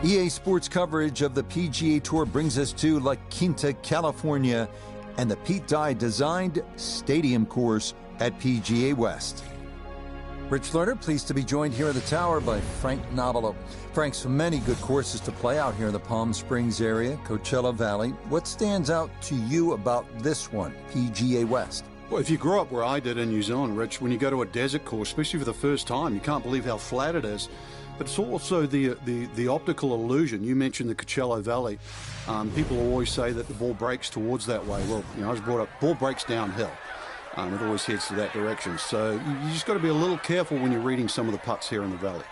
EA Sports coverage of the PGA Tour brings us to La Quinta, California, and the Pete Dye designed stadium course at PGA West. Rich Lerner, pleased to be joined here in the tower by Frank Nobilo. Frank, so many good courses to play out here in the Palm Springs area, Coachella Valley. What stands out to you about this one, PGA West? Well, if you grew up where I did in New Zealand, Rich, when you go to a desert course, especially for the first time, you can't believe how flat it is. But it's also the optical illusion. You mentioned the Coachella Valley. People always say that the ball breaks towards that way. Well, I was brought up, ball breaks downhill. It always heads to that direction. So you just got to be a little careful when you're reading some of the putts here in the valley.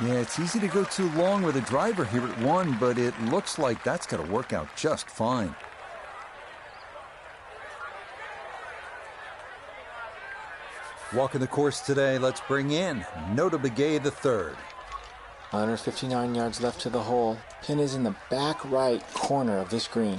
Yeah, it's easy to go too long with a driver here at 1, but it looks like that's going to work out just fine. Walking the course today, let's bring in Nota Begay III. 159 yards left to the hole. Pin is in the back right corner of this green.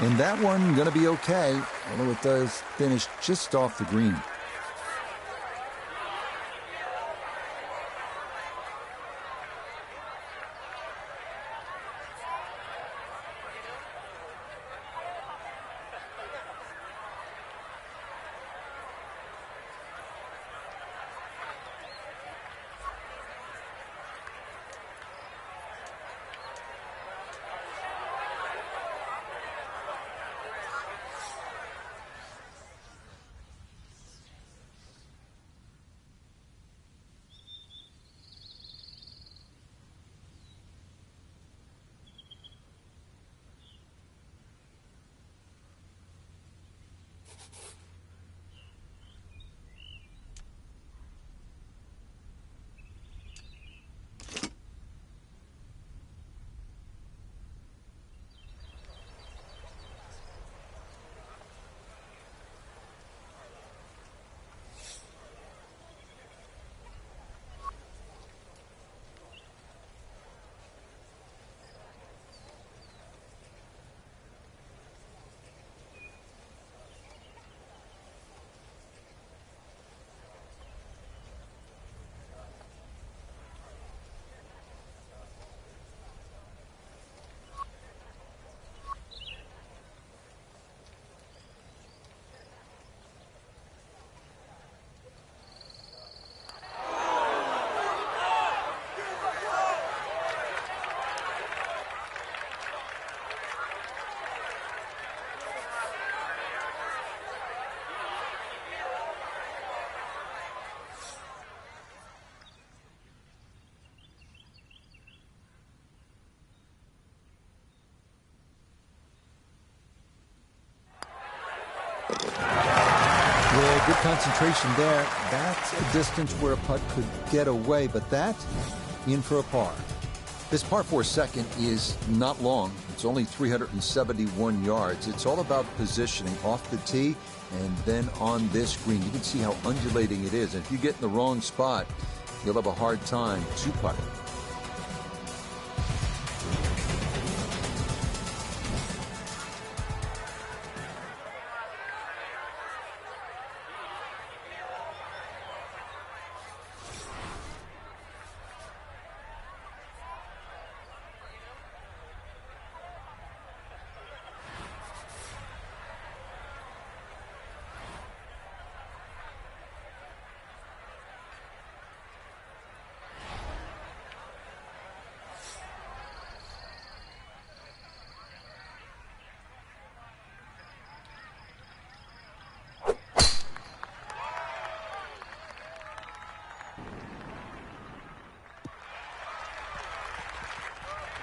And that one going to be okay, although it does finish just off the green. Yeah, good concentration there. That's a distance where a putt could get away, but that, in for a par. This par 4 second is not long. It's only 371 yards. It's all about positioning off the tee and then on this green. You can see how undulating it is. And if you get in the wrong spot, you'll have a hard time to putt it.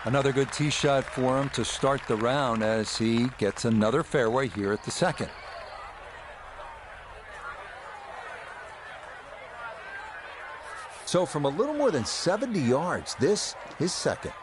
Another good tee shot for him to start the round as he gets another fairway here at the second. So from a little more than 70 yards, this is second.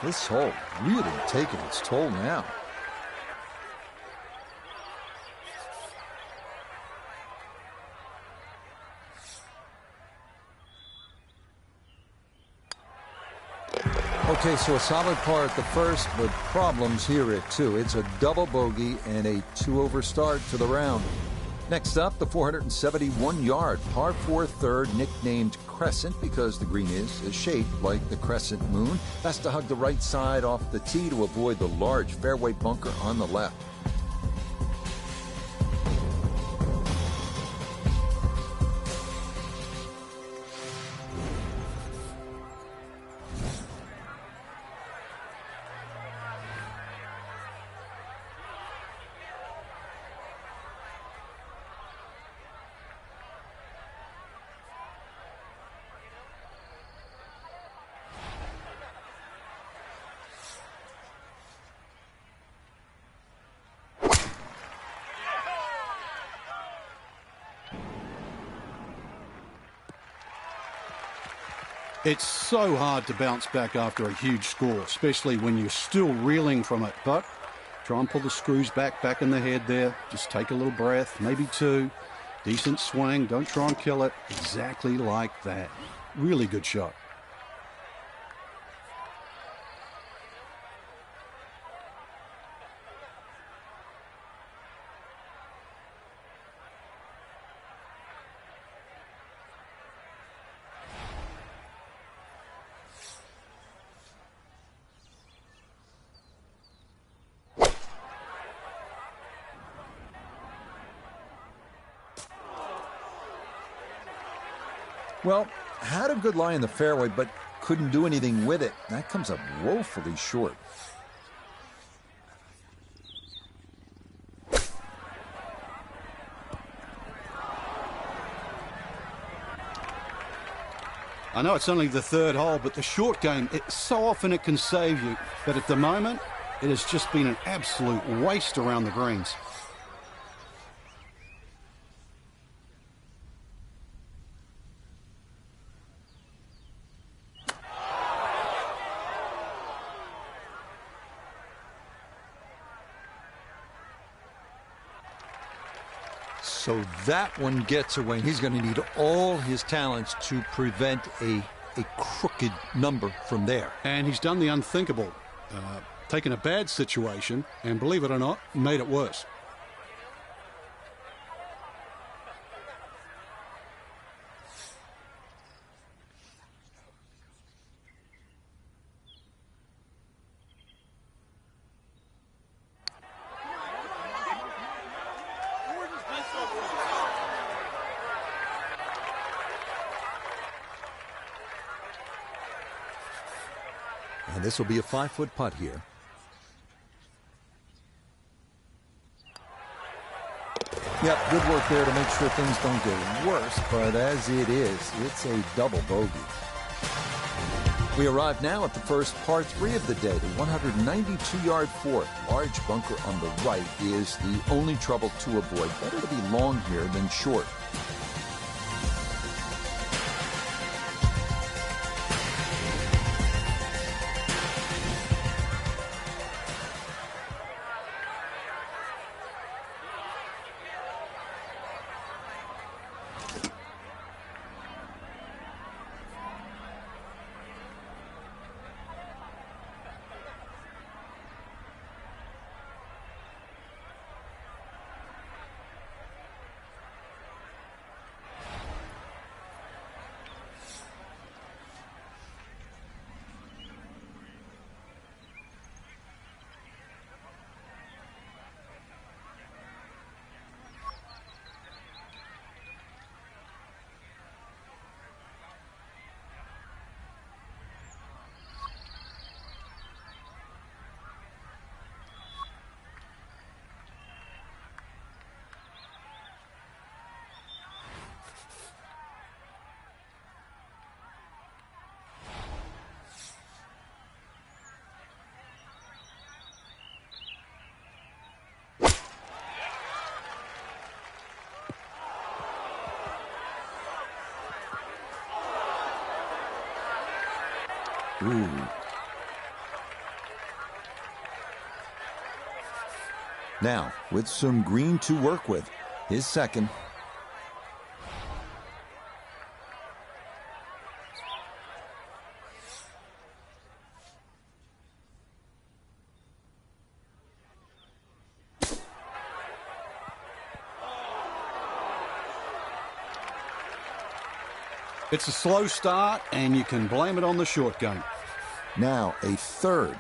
This hole really taking its toll now. Okay, so a solid par at the first, but problems here at 2. It's a double bogey and a 2-over start to the round. Next up, the 471-yard par 4 third, nicknamed Crescent because the green is shaped like the crescent moon. Has to hug the right side off the tee to avoid the large fairway bunker on the left. It's so hard to bounce back after a huge score, especially when you're still reeling from it. But try and pull the screws back in the head there. Just take a little breath, maybe 2. Decent swing. Don't try and kill it. Exactly like that. Really good shot. Well, had a good lie in the fairway, but couldn't do anything with it. That comes up woefully short. I know it's only the 3rd hole, but the short game, so often it can save you. But at the moment, it has just been an absolute waste around the greens. So that one gets away. He's going to need all his talents to prevent a crooked number from there. And he's done the unthinkable. Taken a bad situation and, believe it or not, made it worse. And this will be a 5-foot putt here. Yep, good work there to make sure things don't get worse, but as it is, it's a double bogey. We arrive now at the first par 3 of the day, the 192-yard fourth. Large bunker on the right is the only trouble to avoid. Better to be long here than short. Ooh. Now, with some green to work with, his second. It's a slow start, and you can blame it on the short game. Now, a third.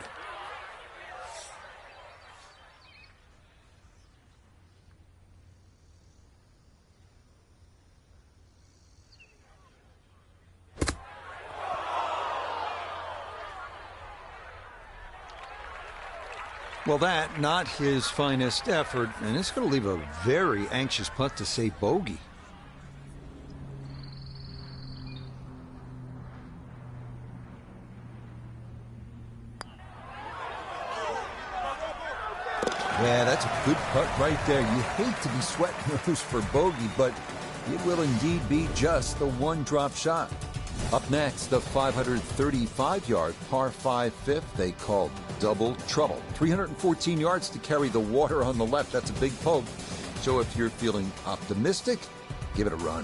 Well, that, not his finest effort, and it's going to leave a very anxious putt to say bogey. Yeah, that's a good putt right there. You hate to be sweating those for bogey, but it will indeed be just the one drop shot. Up next, the 535-yard par 5 fifth they call double trouble. 314 yards to carry the water on the left. That's a big poke. So if you're feeling optimistic, give it a run.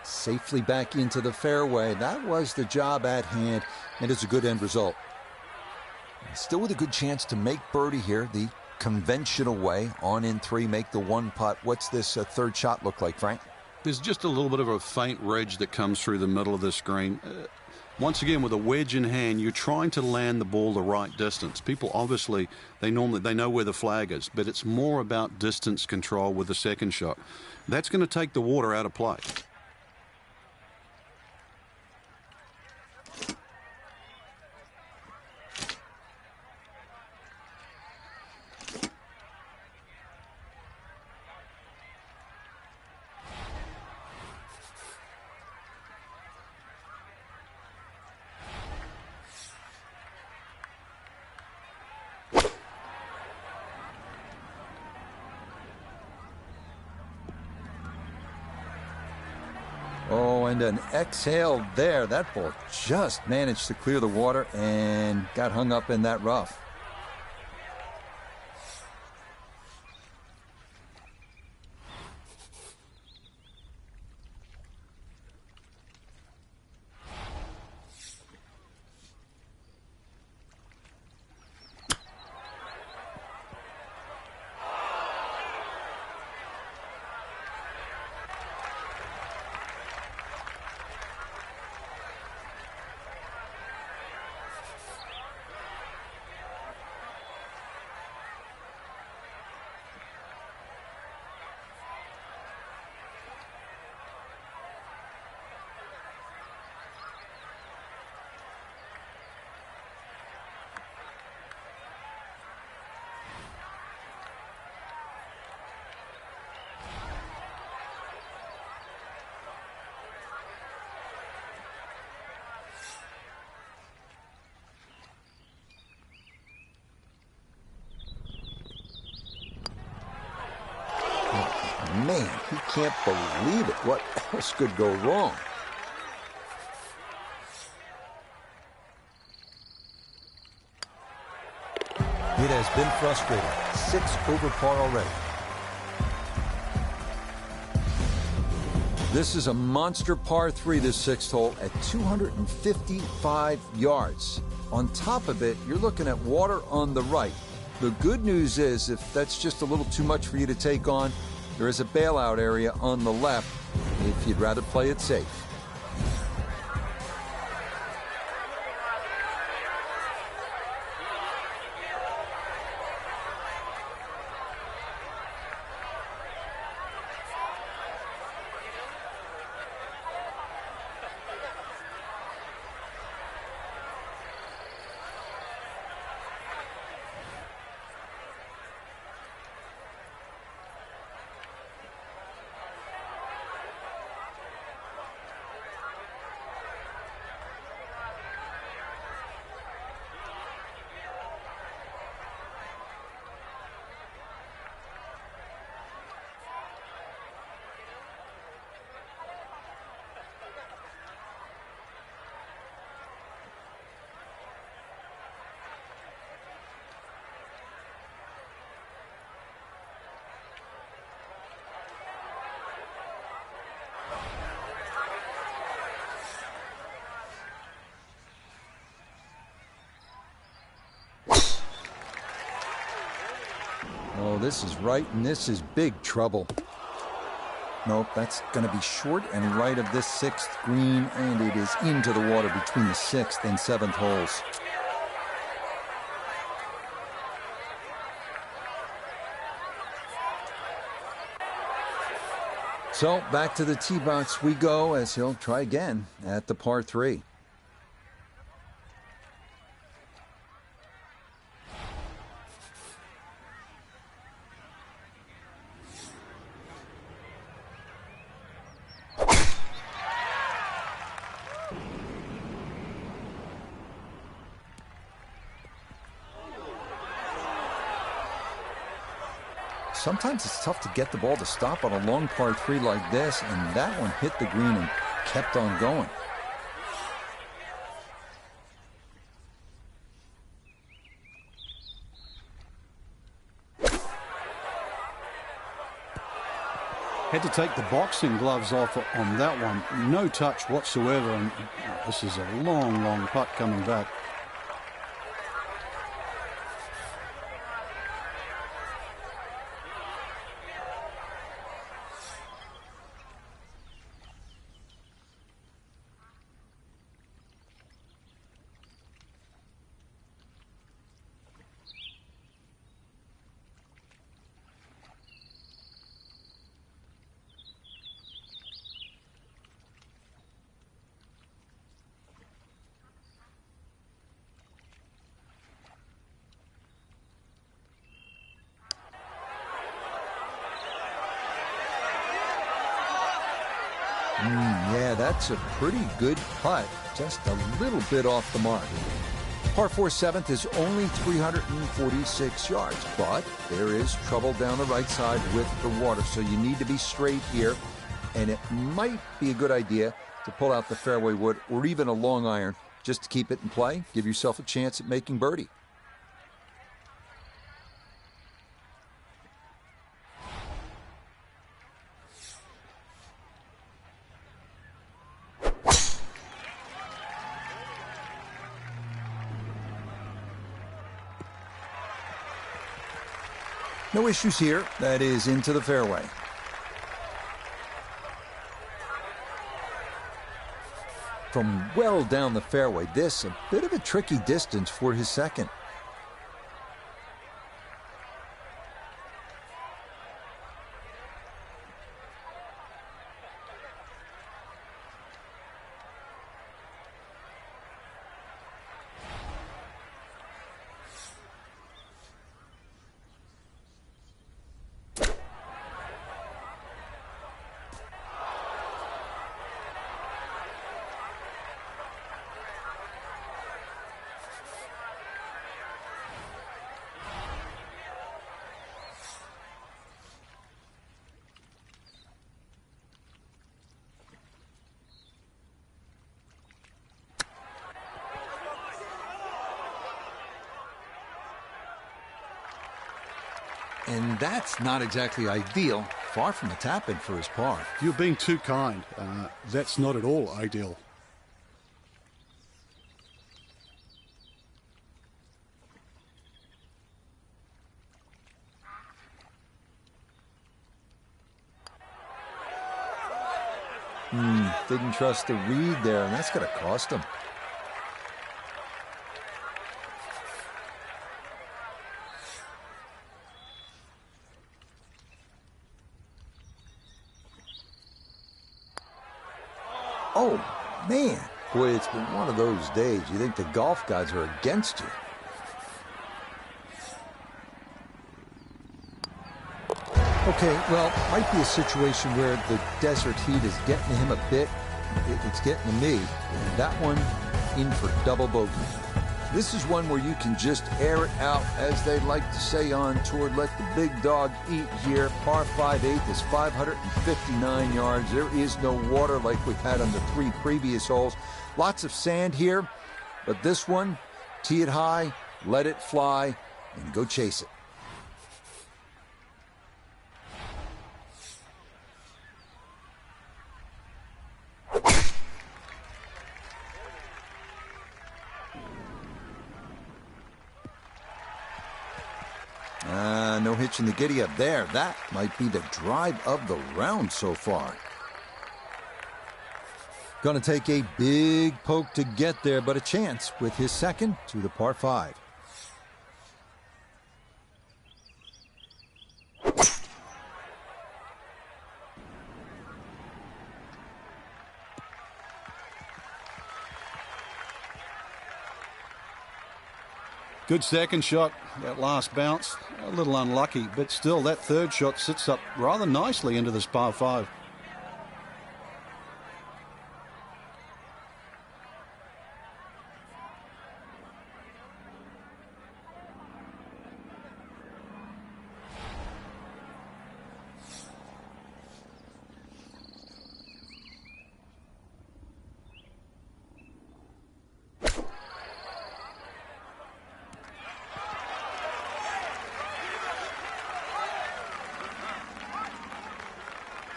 Safely back into the fairway. That was the job at hand, and it's a good end result. Still with a good chance to make birdie here, the conventional way. On in three, make the one putt. What's this third shot look like, Frank? There's just a little bit of a faint ridge that comes through the middle of this green. Once again, with a wedge in hand, you're trying to land the ball the right distance. People obviously, they know where the flag is, but it's more about distance control with the second shot. That's going to take the water out of play. Oh, and an exhale there. That ball just managed to clear the water and got hung up in that rough. can't believe it. What else could go wrong? It has been frustrating. 6 over par already. This is a monster par 3, this 6th hole, at 255 yards. On top of it, you're looking at water on the right. The good news is, if that's just a little too much for you to take on, there is a bailout area on the left if you'd rather play it safe. Oh, this is right, and this is big trouble. Nope, that's going to be short and right of this 6th green, and it is into the water between the 6th and 7th holes. So back to the tee box we go as he'll try again at the par 3. Sometimes it's tough to get the ball to stop on a long par 3 like this, and that one hit the green and kept on going. Had to take the boxing gloves off on that one. No touch whatsoever, and this is a long, long putt coming back. Yeah, that's a pretty good putt. Just a little bit off the mark. Par 4 7th is only 346 yards, but there is trouble down the right side with the water, so you need to be straight here, and it might be a good idea to pull out the fairway wood or even a long iron just to keep it in play. Give yourself a chance at making birdie. No issues here. That is into the fairway. From well down the fairway, this a bit of a tricky distance for his second. And that's not exactly ideal. Far from a tap-in for his par. You're being too kind. That's not at all ideal. Didn't trust the read there, and that's going to cost him. Oh, man. Boy, it's been one of those days. You think the golf gods are against you. Okay, well, might be a situation where the desert heat is getting him a bit. It's getting to me. And that one in for double bogey. This is one where you can just air it out, as they like to say on tour. Let the big dog eat here. Par 5/8 is 559 yards. There is no water like we've had on the 3 previous holes. Lots of sand here, but this one, tee it high, let it fly, and go chase it. No hitch in the giddy up there. That might be the drive of the round so far. Gonna take a big poke to get there, but a chance with his second to the par 5. Good second shot. That last bounce, a little unlucky, but still that third shot sits up rather nicely into this par 5.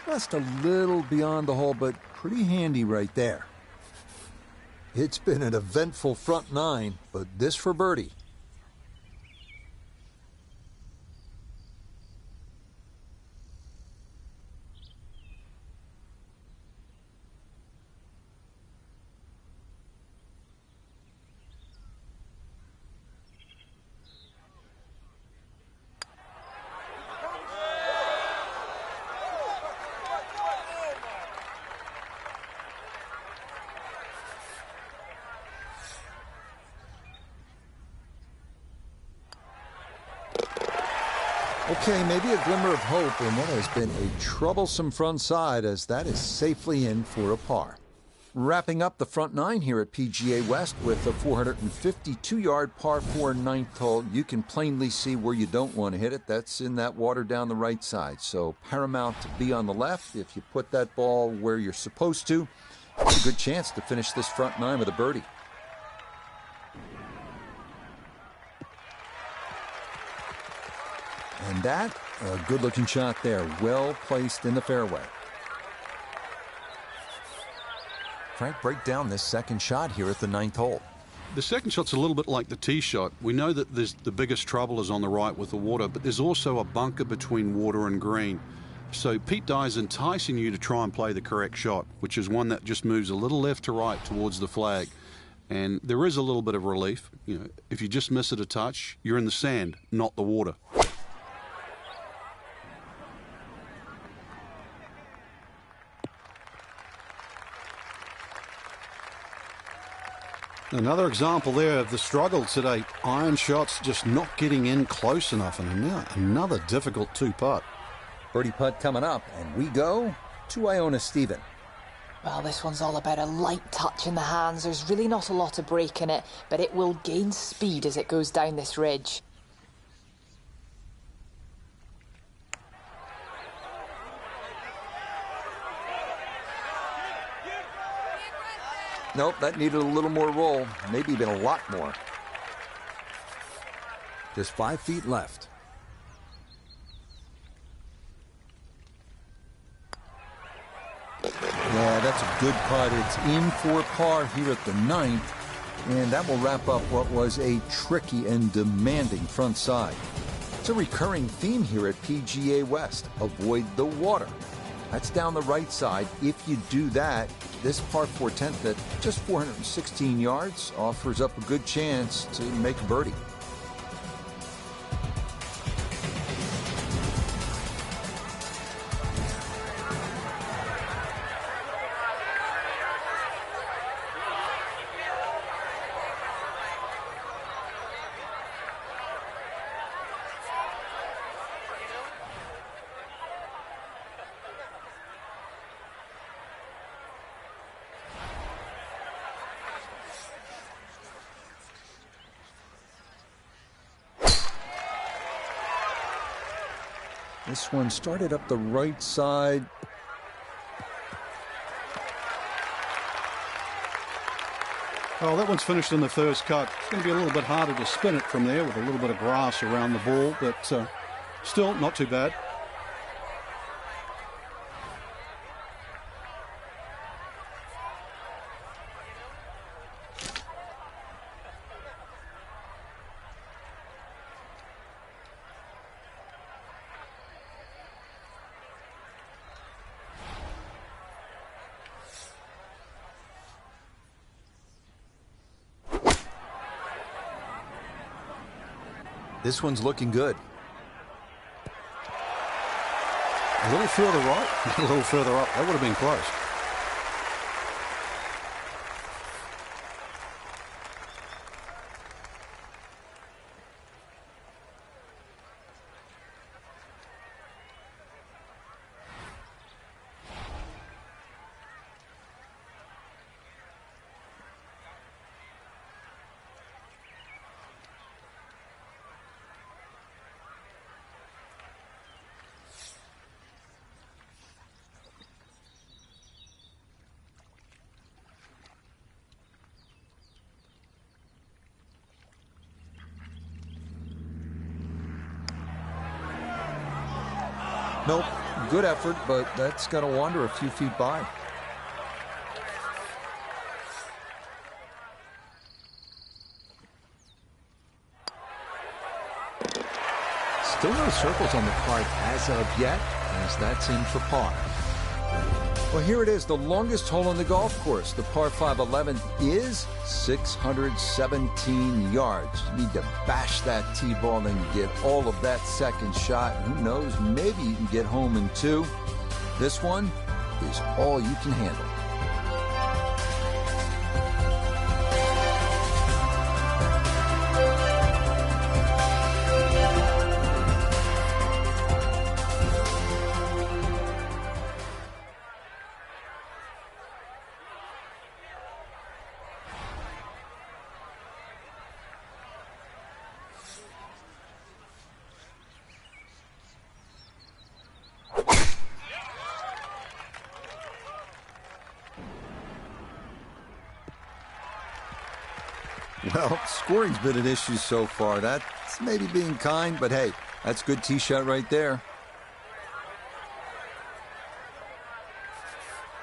Just a little beyond the hole, but pretty handy right there. It's been an eventful front 9, but this for birdie. Okay, maybe a glimmer of hope in what has been a troublesome front side, as that is safely in for a par. Wrapping up the front 9 here at PGA West with a 452-yard par 4 ninth hole. You can plainly see where you don't want to hit it. That's in that water down the right side. So paramount to be on the left. If you put that ball where you're supposed to, it's a good chance to finish this front 9 with a birdie. And that, a good-looking shot there, well placed in the fairway. Frank, break down this second shot here at the 9th hole. The second shot's a little bit like the tee shot. We know that the biggest trouble is on the right with the water, but there's also a bunker between water and green. So Pete Dye is enticing you to try and play the correct shot, which is one that just moves a little left to right towards the flag. And there is a little bit of relief. You know, if you just miss it a touch, you're in the sand, not the water. Another example there of the struggle today. Iron shots just not getting in close enough, and now another difficult 2-putt. Birdie putt coming up, and we go to Iona Stephen. Well, this one's all about a light touch in the hands. There's really not a lot of break in it, but it will gain speed as it goes down this ridge. Nope, that needed a little more roll, maybe even a lot more. Just 5 feet left. That's a good putt. It's in for par here at the 9th, and that will wrap up what was a tricky and demanding front side. It's a recurring theme here at PGA West. Avoid the water. That's down the right side. If you do that, this par 4 10th at just 416 yards offers up a good chance to make a birdie. This one started up the right side. Well, that one's finished in the first cut. It's going to be a little bit harder to spin it from there with a little bit of grass around the ball, but still not too bad. This one's looking good. A little further right, a little further up. That would have been close. Nope, good effort, but that's got to wander a few feet by. Still no circles on the card as of yet, as that's in for par. Well, here it is, the longest hole on the golf course. The par 5 11th is 617 yards. You need to bash that tee ball and get all of that second shot. Who knows, maybe you can get home in 2. This one is all you can handle. Well, scoring's been an issue so far. That's maybe being kind, but hey, that's a good tee shot right there.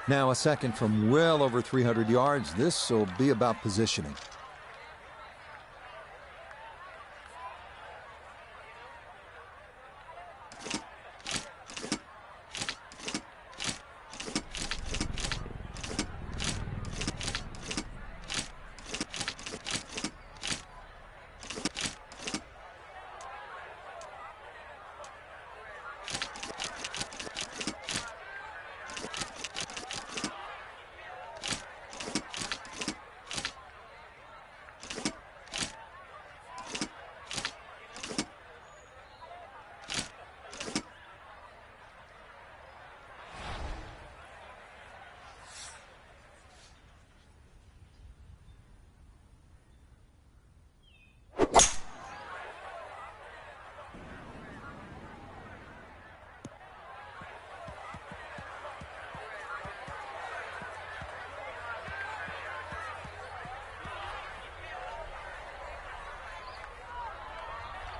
Now a second from well over 300 yards. This will be about positioning.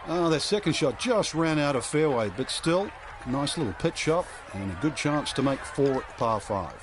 Oh, that second shot just ran out of fairway, but still, nice little pitch shot and a good chance to make 4 at par 5.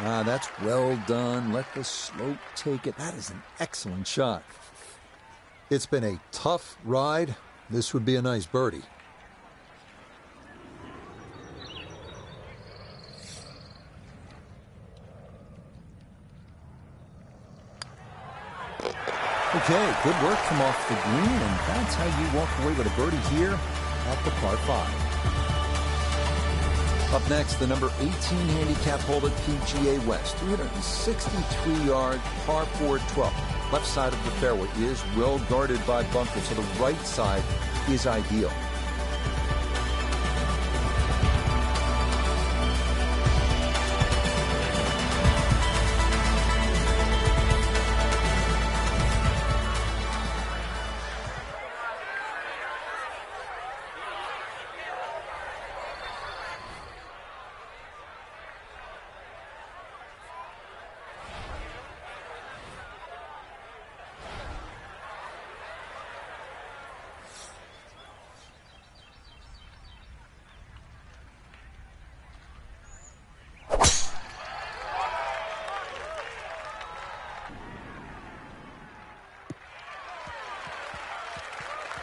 That's well done. Let the slope take it. That is an excellent shot. It's been a tough ride. This would be a nice birdie. Okay, good work from off the green, and that's how you walk away with a birdie here at the par 5. Up next, the number 18 handicap hole at PGA West. 363 yard par 4 12. Left side of the fairway is well guarded by bunkers, so the right side is ideal.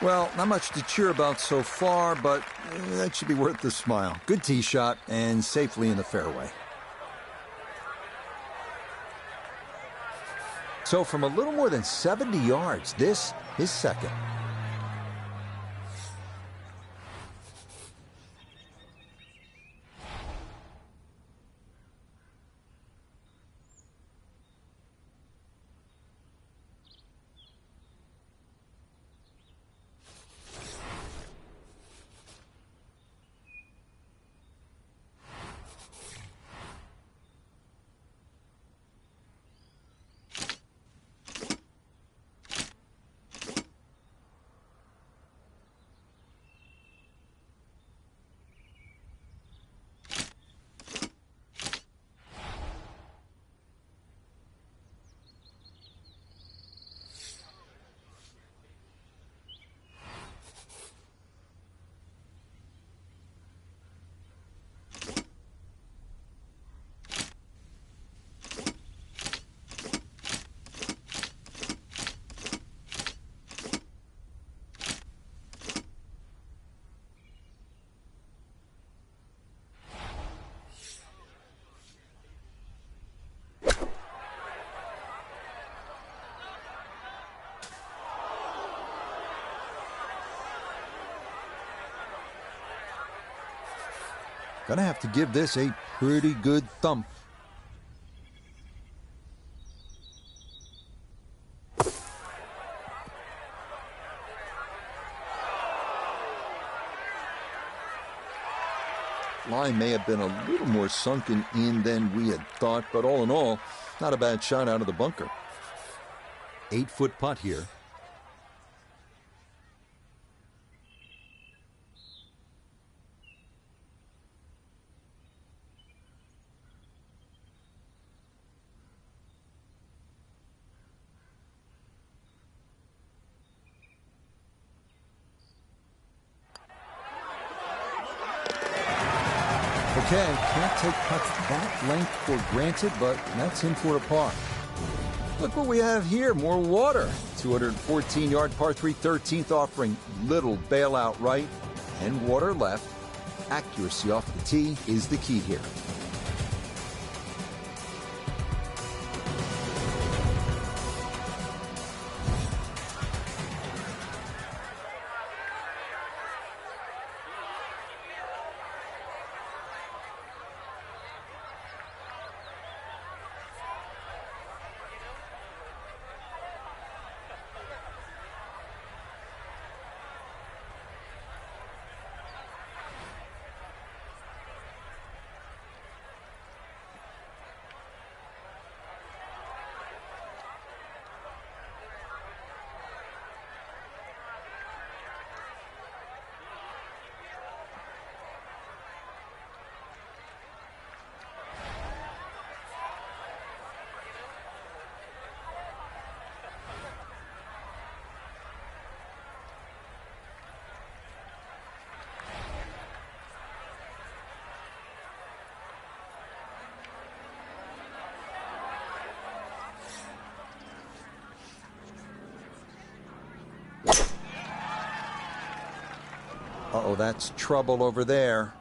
Well, not much to cheer about so far, but that should be worth the smile. Good tee shot and safely in the fairway. So from a little more than 70 yards, this is second. Gonna have to give this a pretty good thump. Line may have been a little more sunken in than we had thought, but all in all, not a bad shot out of the bunker. 8-foot putt here. Okay, can't take putts that length for granted, but that's in for a par. Look what we have here, more water. 214-yard par 3 13th offering, little bailout right and water left. Accuracy off the tee is the key here. Uh-oh, that's trouble over there.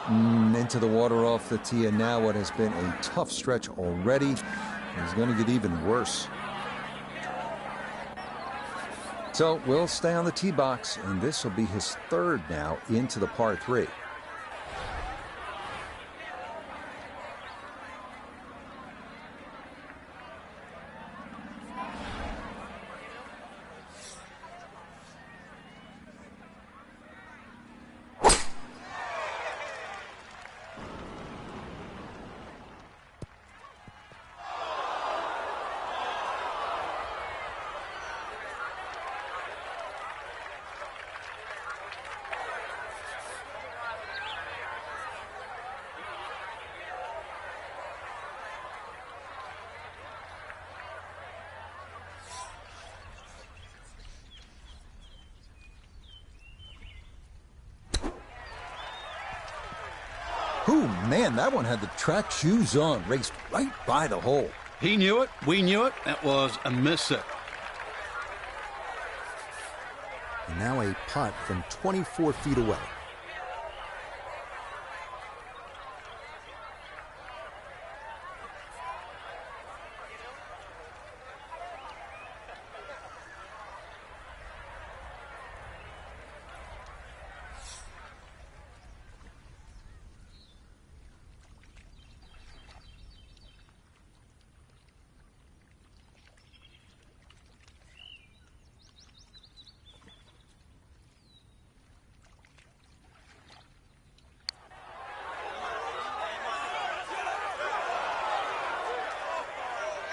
Into the water off the tee, and now what has been a tough stretch already is going to get even worse. So we'll stay on the tee box, and this will be his third now into the par 3. Ooh, man, that one had the track shoes on, raced right by the hole. He knew it. We knew it. That was a miss it. And now a putt from 24 feet away.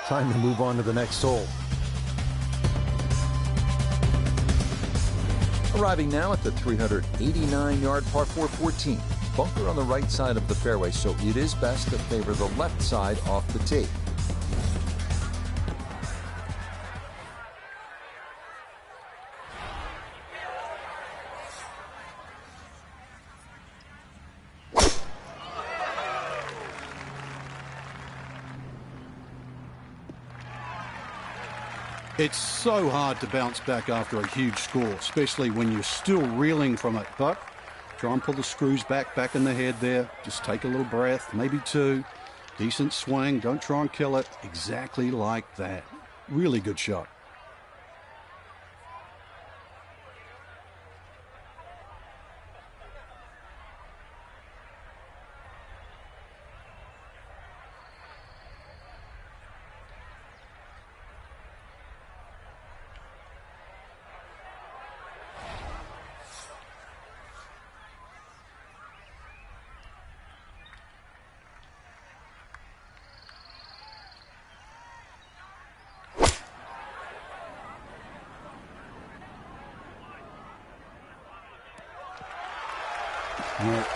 Time to move on to the next hole. Arriving now at the 389-yard par 4 14. Bunker on the right side of the fairway, so it is best to favor the left side off the tee. It's so hard to bounce back after a huge score, especially when you're still reeling from it. But try and pull the screws back in the head there. Just take a little breath, maybe 2. Decent swing. Don't try and kill it. Exactly like that. Really good shot.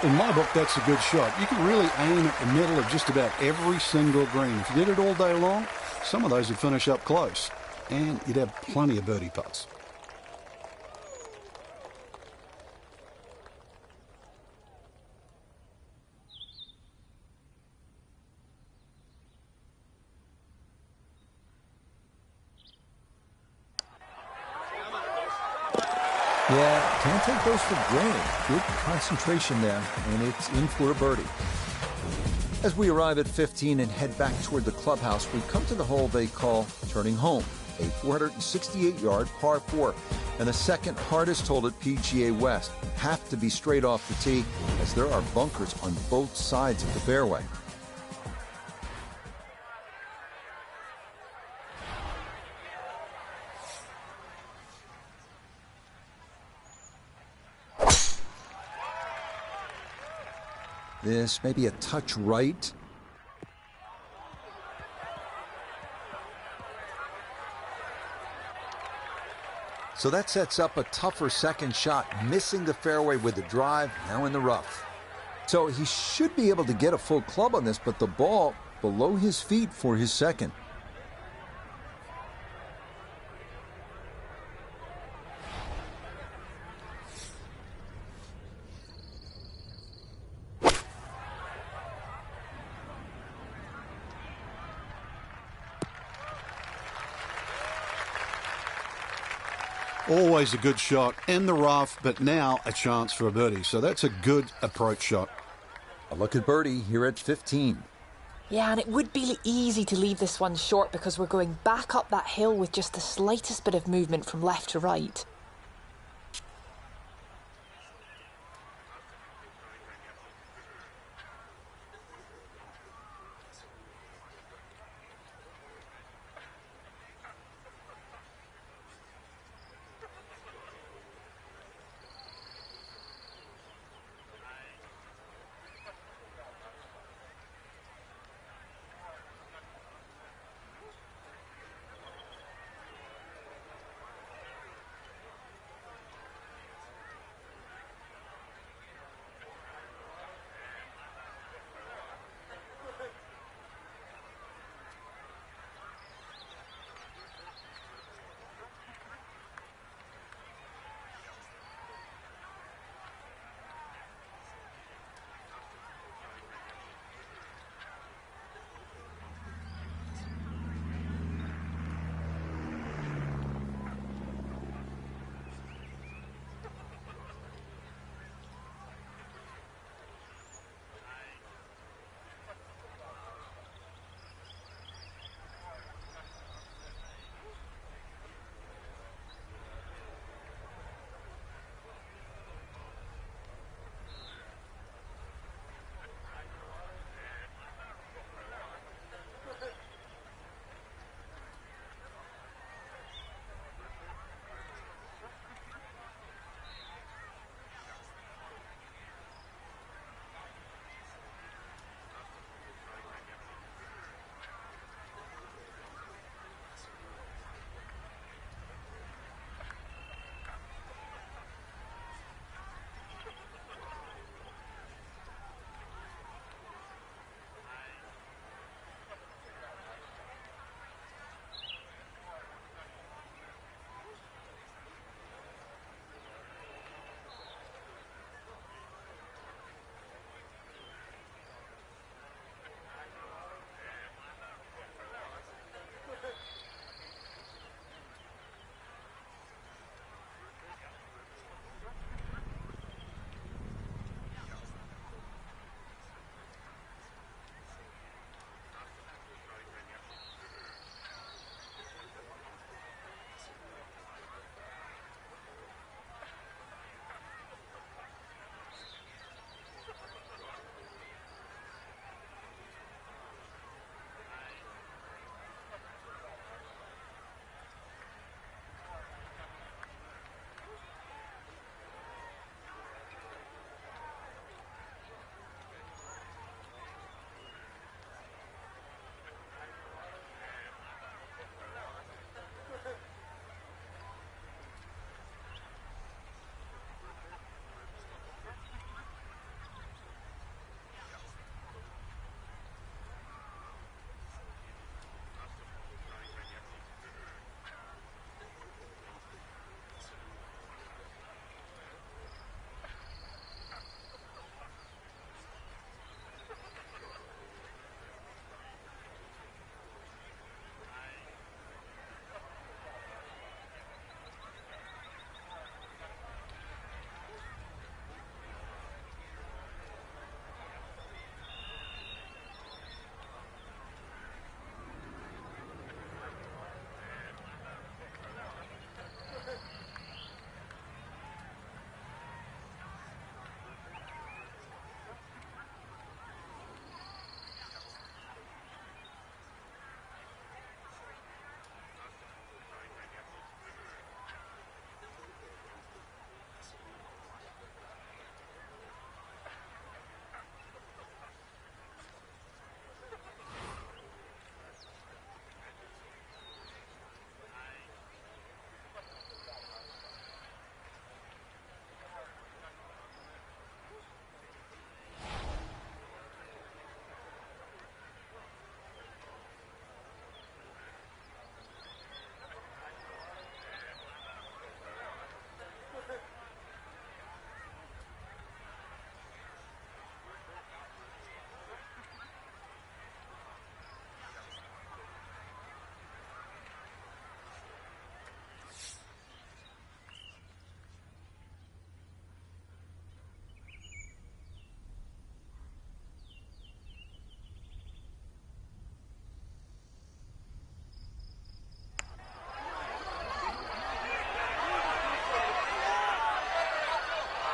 In my book, that's a good shot. You can really aim at the middle of just about every single green. If you did it all day long, some of those would finish up close, and you'd have plenty of birdie putts. Yeah, can't take those for granted. Good concentration there, and it's in for a birdie. As we arrive at 15 and head back toward the clubhouse, we come to the hole they call Turning Home, a 468-yard par 4, and the second hardest hole at PGA West. Have to be straight off the tee, as there are bunkers on both sides of the fairway. This may be a touch right. So that sets up a tougher second shot, missing the fairway with the drive, now in the rough. So he should be able to get a full club on this, but the ball below his feet for his second. Always a good shot in the rough, but now a chance for a birdie. So that's a good approach shot. A look at birdie here at 15. Yeah, and it would be easy to leave this one short because we're going back up that hill with just the slightest bit of movement from left to right.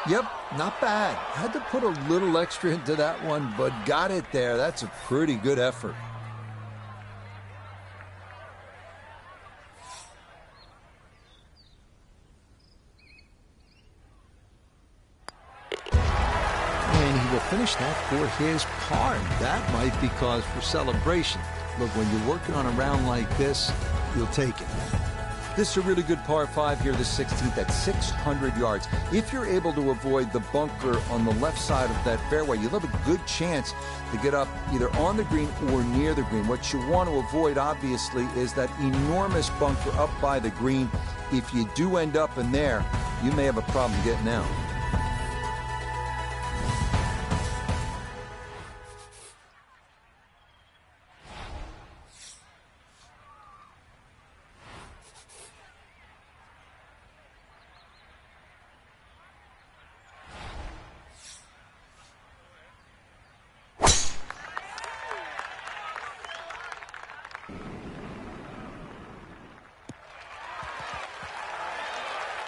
Yep, not bad. Had to put a little extra into that one, but got it there. That's a pretty good effort. And he will finish that for his par. That might be cause for celebration. Look, when you're working on a round like this, you'll take it. This is a really good par 5 here, the 16th at 600 yards. If you're able to avoid the bunker on the left side of that fairway, you'll have a good chance to get up either on the green or near the green. What you want to avoid, obviously, is that enormous bunker up by the green. If you do end up in there, you may have a problem getting out.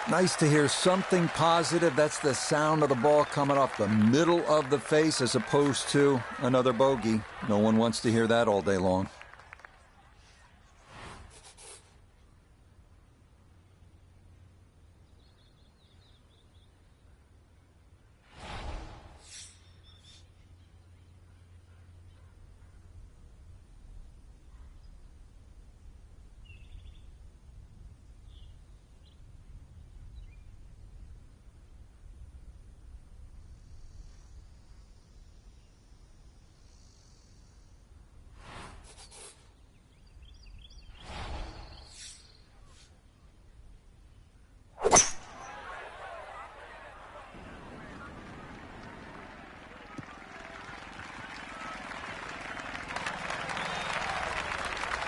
Nice to hear something positive. That's the sound of the ball coming off the middle of the face as opposed to another bogey. No one wants to hear that all day long.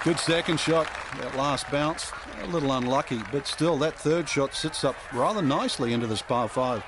Good second shot, that last bounce, a little unlucky, but still that third shot sits up rather nicely into this par 5.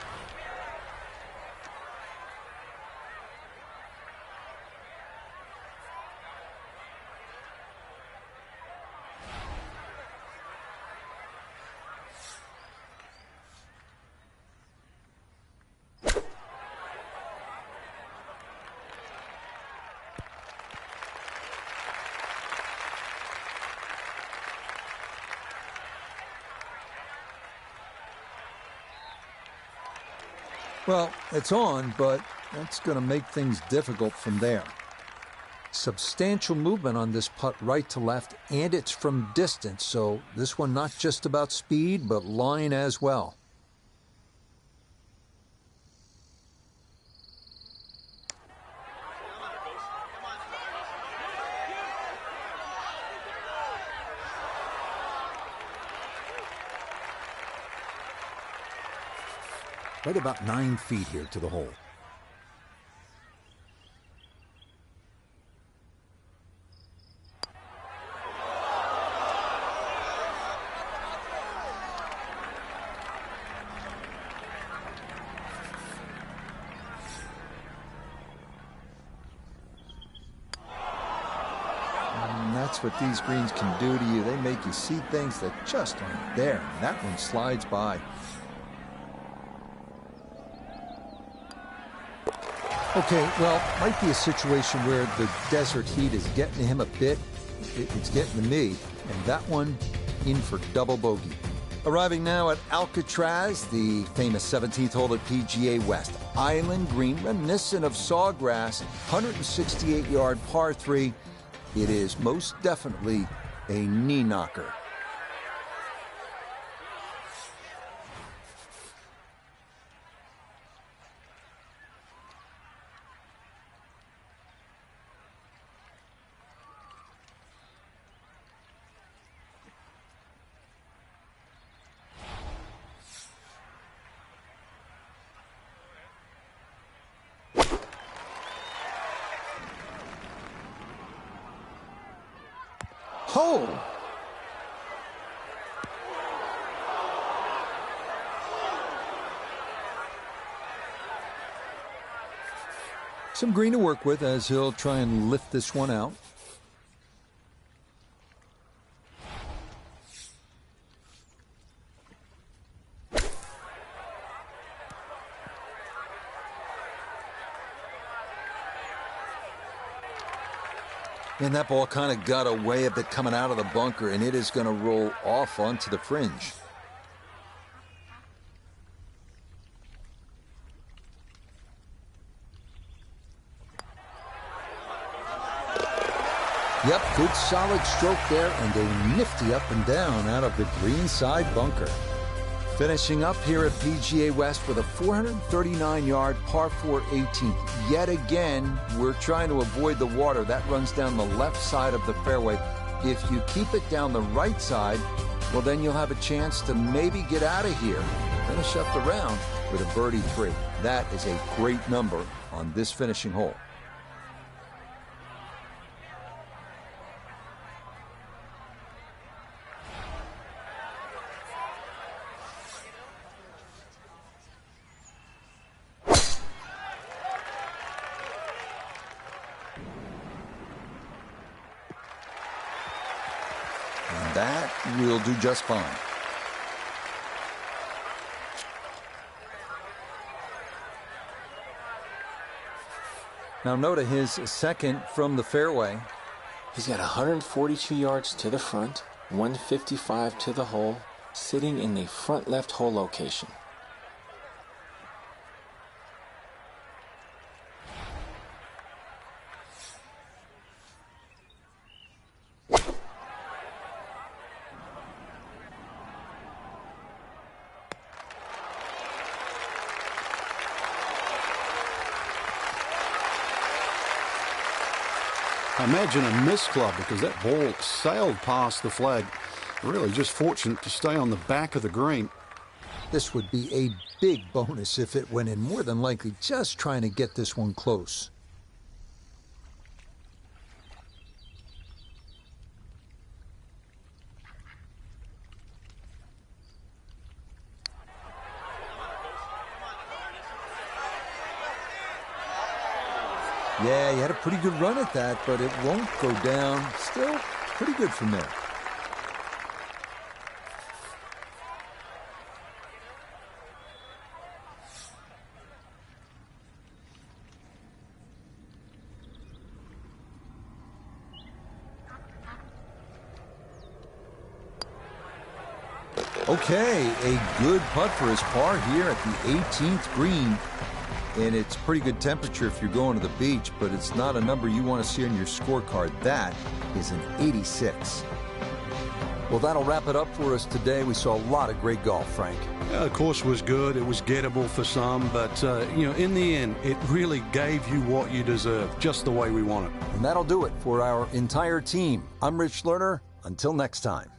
Well, it's on, but that's going to make things difficult from there. Substantial movement on this putt right to left, and it's from distance, so this one not just about speed, but line as well. Right about 9 feet here to the hole. And that's what these greens can do to you. They make you see things that just aren't there. And that one slides by. Okay, well, might be a situation where the desert heat is getting to him a bit. It's getting to me, and that one in for double bogey. Arriving now at Alcatraz, the famous 17th hole at PGA West. Island green, reminiscent of Sawgrass, 168-yard par 3. It is most definitely a knee knocker. Oh! Some green to work with as he'll try and lift this one out. And that ball kind of got away of it coming out of the bunker, and it is going to roll off onto the fringe. Yep, good solid stroke there, and a nifty up and down out of the green side bunker. Finishing up here at PGA West with a 439-yard par 4 18th. Yet again, we're trying to avoid the water. That runs down the left side of the fairway. If you keep it down the right side, well, then you'll have a chance to maybe get out of here. Finish up the round with a birdie 3. That is a great number on this finishing hole. That will do just fine. Now Nota, his second from the fairway. He's got 142 yards to the front, 155 to the hole, sitting in the front left hole location. Imagine a miss club, because that ball sailed past the flag. Really just fortunate to stay on the back of the green. This would be a big bonus if it went in, more than likely just trying to get this one close. Yeah, he had a pretty good run at that, but it won't go down. Still pretty good from there. Okay, a good putt for his par here at the 18th green. And it's pretty good temperature if you're going to the beach, but it's not a number you want to see on your scorecard. That is an 86. Well, that'll wrap it up for us today. We saw a lot of great golf, Frank. The course was good. It was gettable for some, but, in the end, it really gave you what you deserve, just the way we want it. And that'll do it for our entire team. I'm Rich Lerner. Until next time.